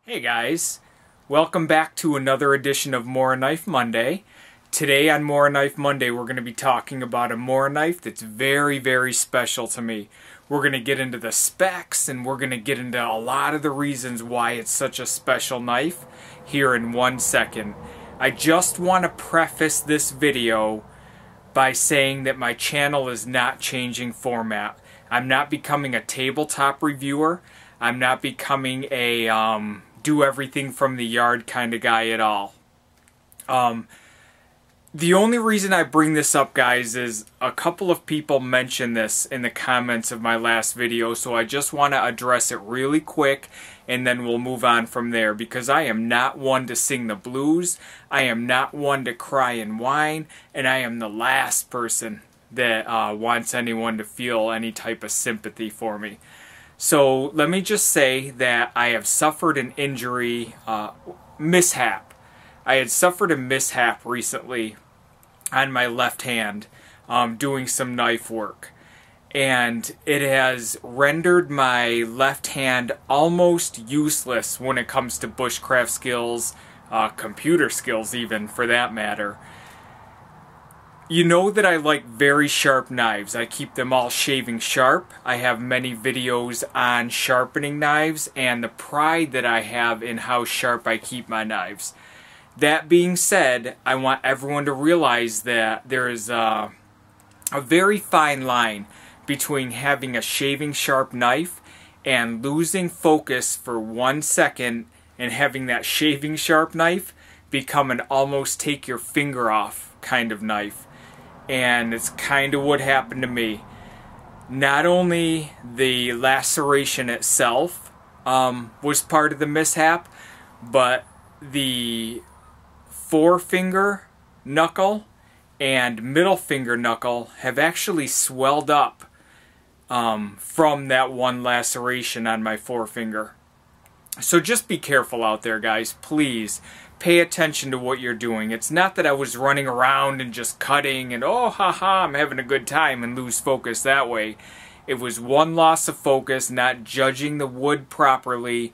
Hey guys, welcome back to another edition of Morakniv Monday. Today on Morakniv Monday we're going to be talking about a Mora knife that's very special to me. We're going to get into the specs and we're going to get into a lot of the reasons why it's such a special knife here in 1 second. I just want to preface this video by saying that my channel is not changing format. I'm not becoming a tabletop reviewer. I'm not becoming a do everything from the yard kind of guy at all. The only reason I bring this up, guys, is a couple of people mentioned this in the comments of my last video, so I just want to address it really quick and then we'll move on from there, because I am not one to sing the blues, I am not one to cry and whine, and I am the last person that wants anyone to feel any type of sympathy for me. So let me just say that I have suffered an injury mishap. I had suffered a mishap recently on my left hand doing some knife work. And it has rendered my left hand almost useless when it comes to bushcraft skills, computer skills even for that matter. You know that I like very sharp knives. I keep them all shaving sharp. I have many videos on sharpening knives and the pride that I have in how sharp I keep my knives. That being said, I want everyone to realize that there is a very fine line between having a shaving sharp knife and losing focus for 1 second and having that shaving sharp knife become an almost take your finger off kind of knife. And it's kind of what happened to me. Not only the laceration itself was part of the mishap, but the forefinger knuckle and middle finger knuckle have actually swelled up from that one laceration on my forefinger. So just be careful out there, guys. Please pay attention to what you're doing. It's not that I was running around and just cutting and oh haha I'm having a good time and lose focus that way. It was one loss of focus, not judging the wood properly,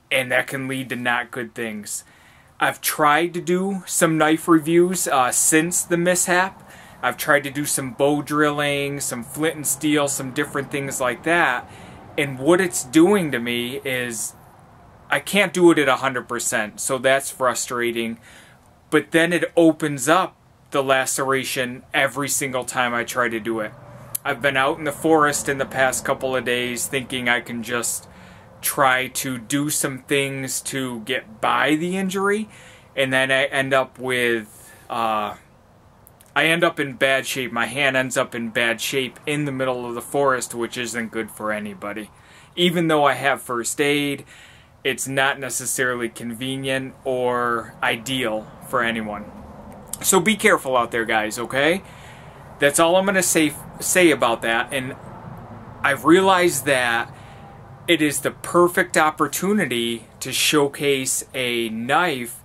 and that can lead to not good things. I've tried to do some knife reviews since the mishap. I've tried to do some bow drilling, some flint and steel, some different things like that, and what it's doing to me is I can't do it at 100%, so that's frustrating. But then it opens up the laceration every single time I try to do it. I've been out in the forest in the past couple of days thinking I can just try to do some things to get by the injury, and then I end up with I end up in bad shape. My hand ends up in bad shape in the middle of the forest, which isn't good for anybody. Even though I have first aid, it's not necessarily convenient or ideal for anyone. So be careful out there, guys, okay? That's all I'm going to say about that. And I've realized that it is the perfect opportunity to showcase a knife,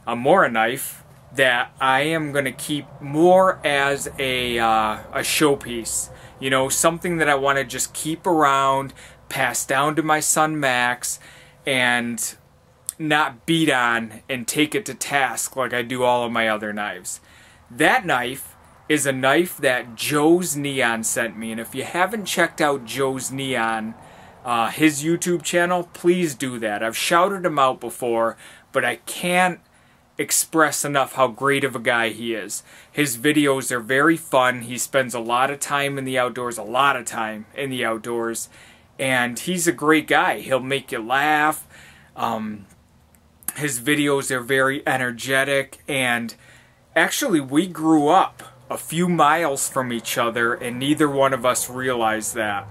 a Mora knife, that I am going to keep more as a showpiece. You know, something that I want to just keep around, pass down to my son Max, and not beat on and take it to task like I do all of my other knives. That knife is a knife that joeneon sent me, and if you haven't checked out joeneon, his YouTube channel, please do that. I've shouted him out before, but I can't express enough how great of a guy he is. His videos are very fun. He spends a lot of time in the outdoors, and he's a great guy. He'll make you laugh. His videos are very energetic, and actually we grew up a few miles from each other and neither one of us realized that.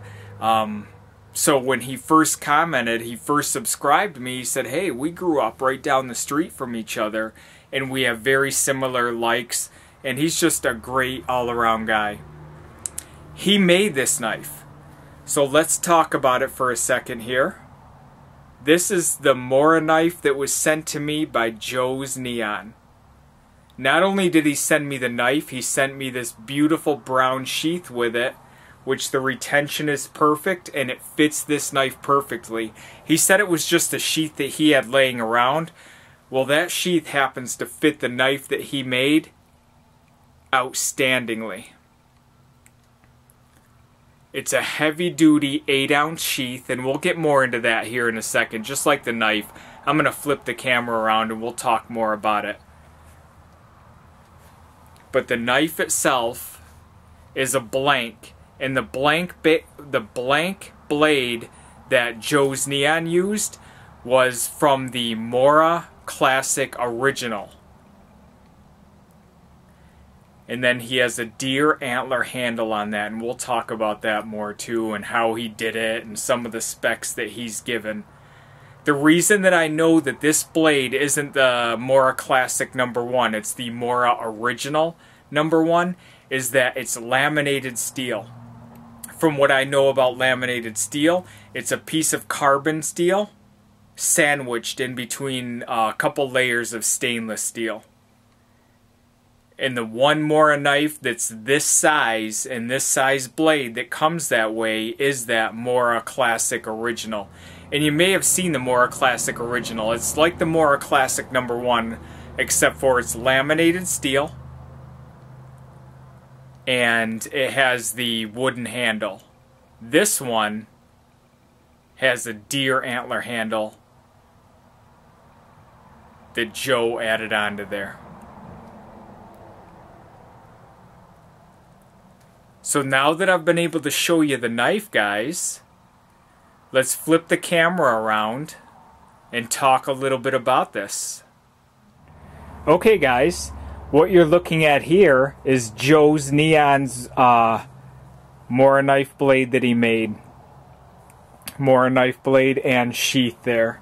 So when he first commented, he first subscribed to me, he said, hey, we grew up right down the street from each other and we have very similar likes, and he's just a great all-around guy. He made this knife. So let's talk about it for a second here. This is the Mora knife that was sent to me by joeneon. Not only did he send me the knife, he sent me this beautiful brown sheath with it, which the retention is perfect and it fits this knife perfectly. He said it was just a sheath that he had laying around. Well, that sheath happens to fit the knife that he made outstandingly. It's a heavy-duty 8-ounce sheath, and we'll get more into that here in a second. Just like the knife, I'm going to flip the camera around and we'll talk more about it. But the knife itself is a blank, and the blank blade that joesneon used was from the Mora Classic Original. And then he has a deer antler handle on that, and we'll talk about that more too, and how he did it, and some of the specs that he's given. The reason that I know that this blade isn't the Mora Classic #1, it's the Mora Original #1, is that it's laminated steel. From what I know about laminated steel, it's a piece of carbon steel sandwiched in between a couple layers of stainless steel. And the one Mora knife that's this size and this size blade that comes that way is that Mora Classic Original. And you may have seen the Mora Classic Original. It's like the Mora Classic #1, except for it's laminated steel and it has the wooden handle. This one has a deer antler handle that Joe added onto there. So now that I've been able to show you the knife, guys, let's flip the camera around and talk a little bit about this. Okay, guys, what you're looking at here is joesneon's Mora knife blade that he made. Mora knife blade and sheath there.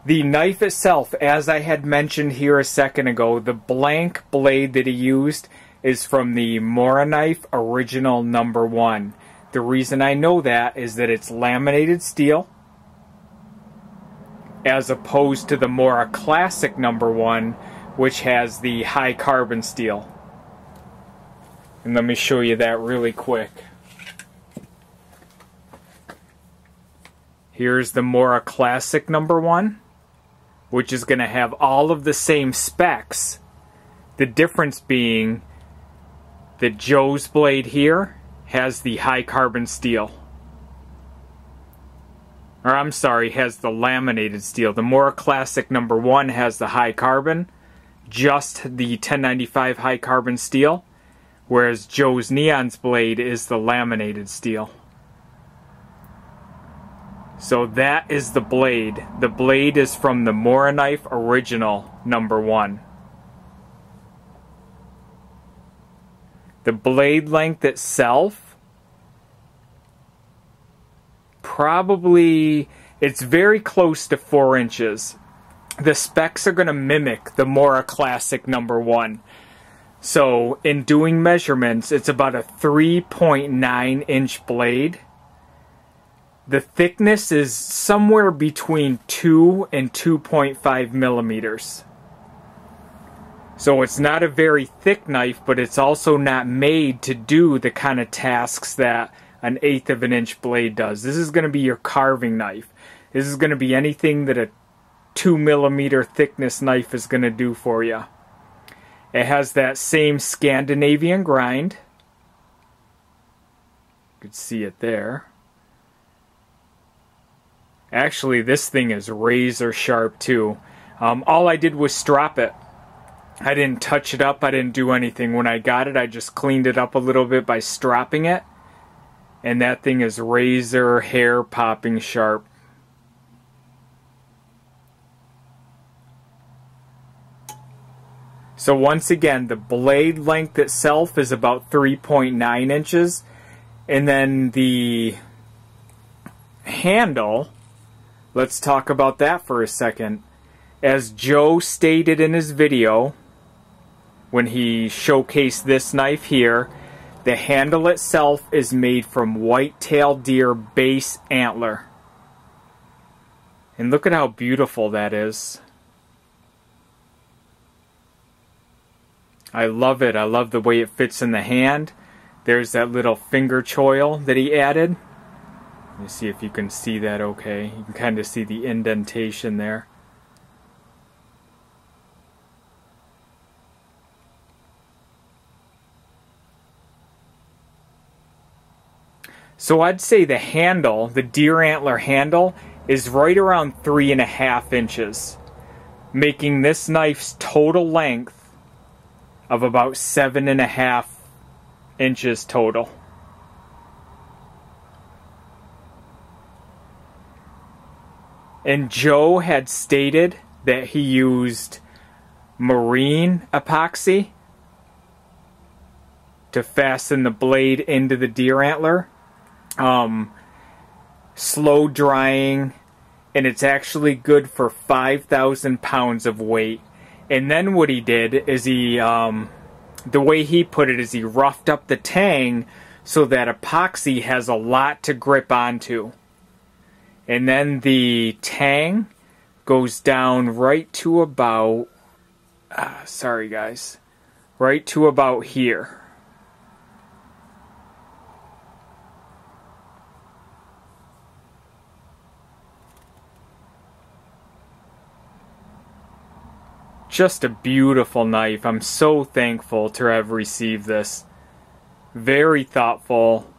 The knife itself, as I had mentioned here a second ago, the blank blade that he used is from the Morakniv Original #1. The reason I know that is that it's laminated steel, as opposed to the Mora Classic #1, which has the HighCarbonSteel. And let me show you that really quick. Here's the Mora Classic #1, which is going to have all of the same specs. The difference being that Joe's blade here has the HighCarbonSteel. Or I'm sorry, has the laminated steel. The Mora Classic #1 has the high carbon, just the 1095 HighCarbonSteel, whereas joesneon's blade is the laminated steel. So that is the blade. The blade is from the Morakniv Original #1. The blade length itself, probably, it's very close to 4 inches. The specs are going to mimic the Mora Classic #1. So in doing measurements, it's about a 3.9 inch blade. The thickness is somewhere between 2 and 2.5 millimeters. So it's not a very thick knife, but it's also not made to do the kind of tasks that an 1/8 of an inch blade does. This is going to be your carving knife. This is going to be anything that a 2 millimeter thickness knife is going to do for you. It has that same Scandinavian grind. You can see it there. Actually, this thing is razor sharp too. All I did was strop it. I didn't touch it up, I didn't do anything. When I got it, I just cleaned it up a little bit by stropping it. And that thing is razor hair popping sharp. So once again, the blade length itself is about 3.9 inches. And then the handle, let's talk about that for a second. As Joe stated in his video, when he showcased this knife here, the handle itself is made from white-tailed deer base antler. And look at how beautiful that is. I love it. I love the way it fits in the hand. There's that little finger choil that he added. Let me see if you can see that okay. You can kind of see the indentation there. So I'd say the handle, the deer antler handle, is right around 3.5 inches, making this knife's total length of about 7.5 inches total. And Joe had stated that he used marine epoxy to fasten the blade into the deer antler. Slow drying, and it's actually good for 5,000 pounds of weight. And then what he did is he, the way he put it is he roughed up the tang so that epoxy has a lot to grip onto. And then the tang goes down right to about, sorry guys, right to about here. Just a beautiful knife. I'm so thankful to have received this. Very thoughtful,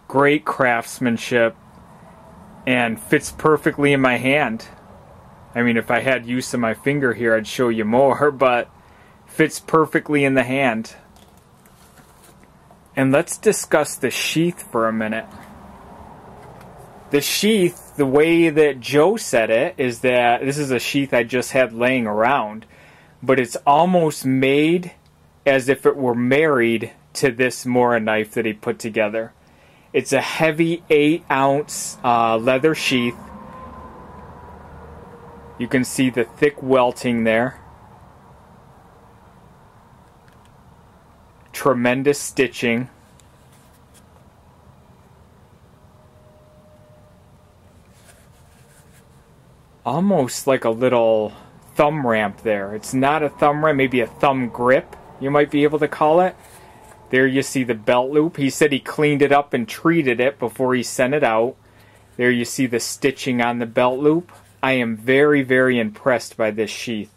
great craftsmanship, and fits perfectly in my hand. I mean, if I had use of my finger here, I'd show you more, but fits perfectly in the hand. And let's discuss the sheath for a minute. The sheath, the way that Joe said it, is that this is a sheath I just had laying around, but it's almost made as if it were married to this Mora knife that he put together. It's a heavy 8-ounce leather sheath. You can see the thick welting there. Tremendous stitching. Almost like a little thumb ramp there. It's not a thumb ramp, maybe a thumb grip, you might be able to call it. There you see the belt loop. He said he cleaned it up and treated it before he sent it out. There you see the stitching on the belt loop. I am very, very impressed by this sheath.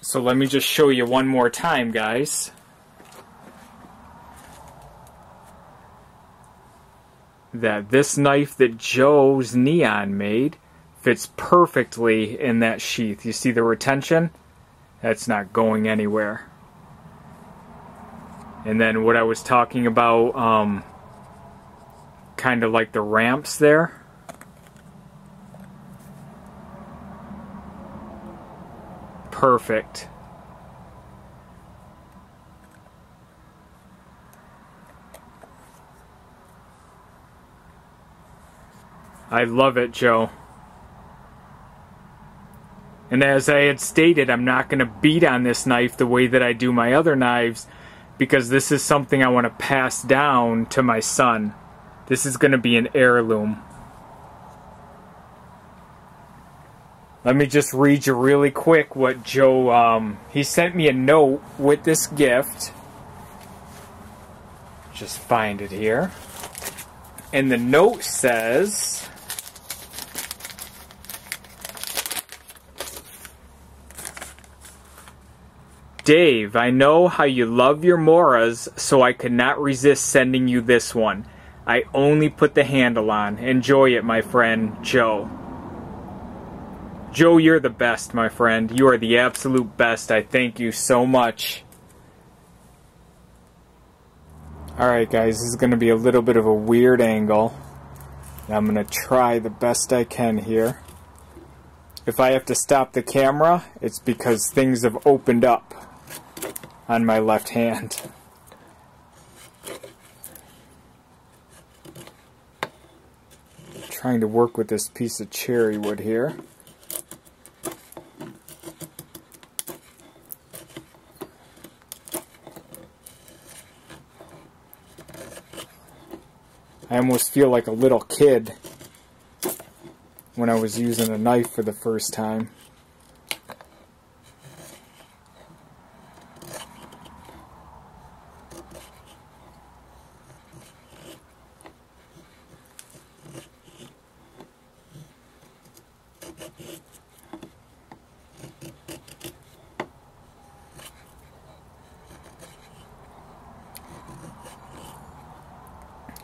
So let me just show you one more time, guys. That this knife that joesneon made fits perfectly in that sheath. You see the retention? That's not going anywhere. And then what I was talking about, kind of like the ramps there. Perfect. I love it, Joe. And as I had stated, I'm not going to beat on this knife the way that I do my other knives, because this is something I want to pass down to my son. This is going to be an heirloom. Let me just read you really quick what Joe, he sent me a note with this gift. Just find it here. And the note says, Dave, I know how you love your Moras, so I could not resist sending you this one. I only put the handle on. Enjoy it, my friend, Joe. Joe, you're the best, my friend. You are the absolute best. I thank you so much. Alright guys, this is going to be a little bit of a weird angle. I'm going to try the best I can here. If I have to stop the camera, it's because things have opened up on my left hand. Trying to work with this piece of cherry wood here. I almost feel like a little kid when I was using a knife for the first time.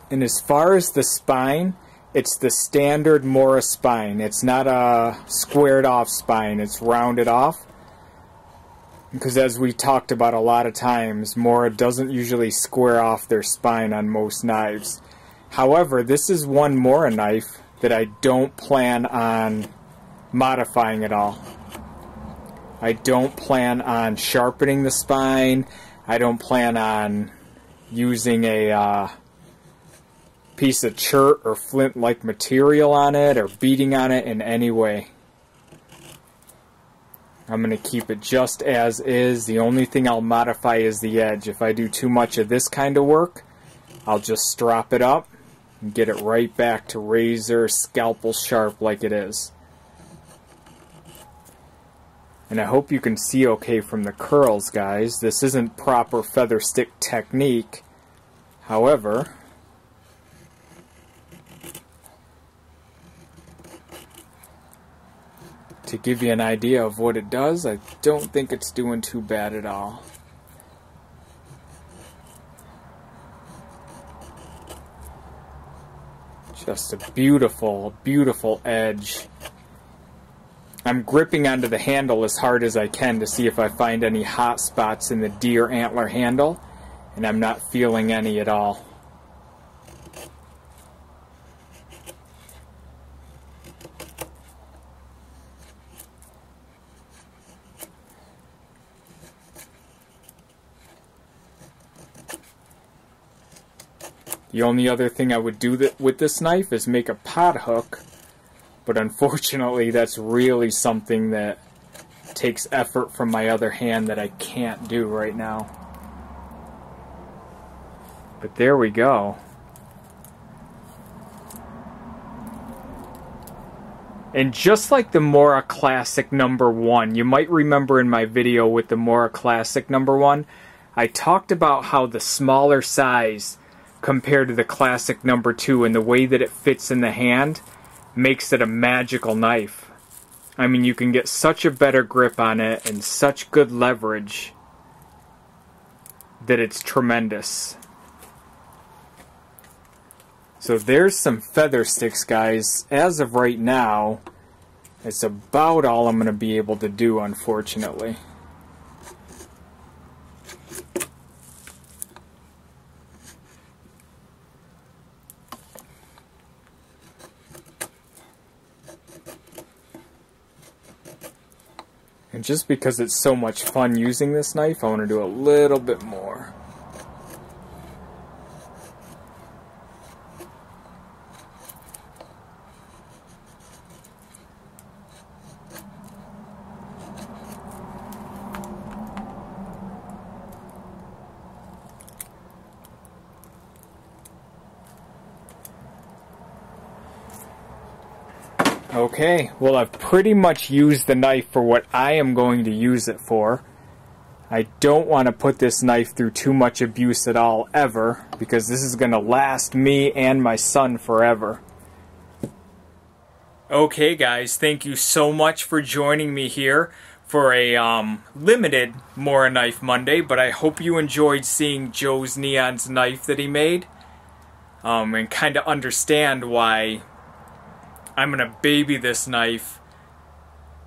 And as far as the spine, it's the standard Mora spine. It's not a squared off spine, it's rounded off. Because as we talked about a lot of times, Mora doesn't usually square off their spine on most knives. However, this is one Mora knife that I don't plan on modifying at all. I don't plan on sharpening the spine. I don't plan on using a piece of chert or flint-like material on it or beating on it in any way. I'm going to keep it just as is. The only thing I'll modify is the edge. If I do too much of this kind of work, I'll just strop it up and get it right back to razor, scalpel sharp like it is. And I hope you can see okay from the curls, guys. This isn't proper feather stick technique. However, to give you an idea of what it does, I don't think it's doing too bad at all. Just a beautiful, beautiful edge. I'm gripping onto the handle as hard as I can to see if I find any hot spots in the deer antler handle, and I'm not feeling any at all. The only other thing I would do with this knife is make a pot hook, but unfortunately that's really something that takes effort from my other hand that I can't do right now. But there we go. And just like the Mora Classic #1, you might remember in my video with the Mora Classic #1, I talked about how the smaller size compared to the Classic #2 and the way that it fits in the hand makes it a magical knife. I mean, you can get such a better grip on it and such good leverage that it's tremendous. So there's some feather sticks, guys. As of right now, it's about all I'm going to be able to do, unfortunately. And just because it's so much fun using this knife, I want to do a little bit more. Okay, well, I've pretty much used the knife for what I am going to use it for. I don't want to put this knife through too much abuse at all, ever, because this is going to last me and my son forever. Okay, guys, thank you so much for joining me here for a limited Mora Knife Monday, but I hope you enjoyed seeing joesneon's knife that he made, and kind of understand why I'm going to baby this knife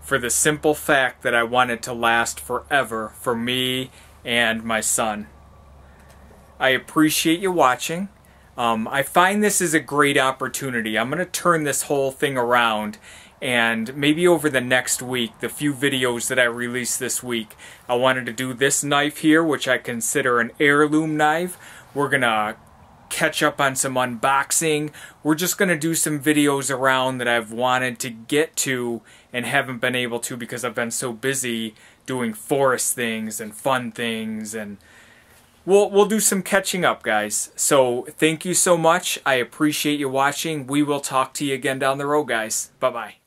for the simple fact that I want it to last forever for me and my son. I appreciate you watching. I find this is a great opportunity. I'm going to turn this whole thing around, and maybe over the next week, the few videos that I release this week, I wanted to do this knife here, which I consider an heirloom knife. We're going to catch up on some unboxing. We're just going to do some videos around that I've wanted to get to and haven't been able to because I've been so busy doing forest things and fun things, and we'll do some catching up, guys. So thank you so much. I appreciate you watching. We will talk to you again down the road, guys. Bye-bye.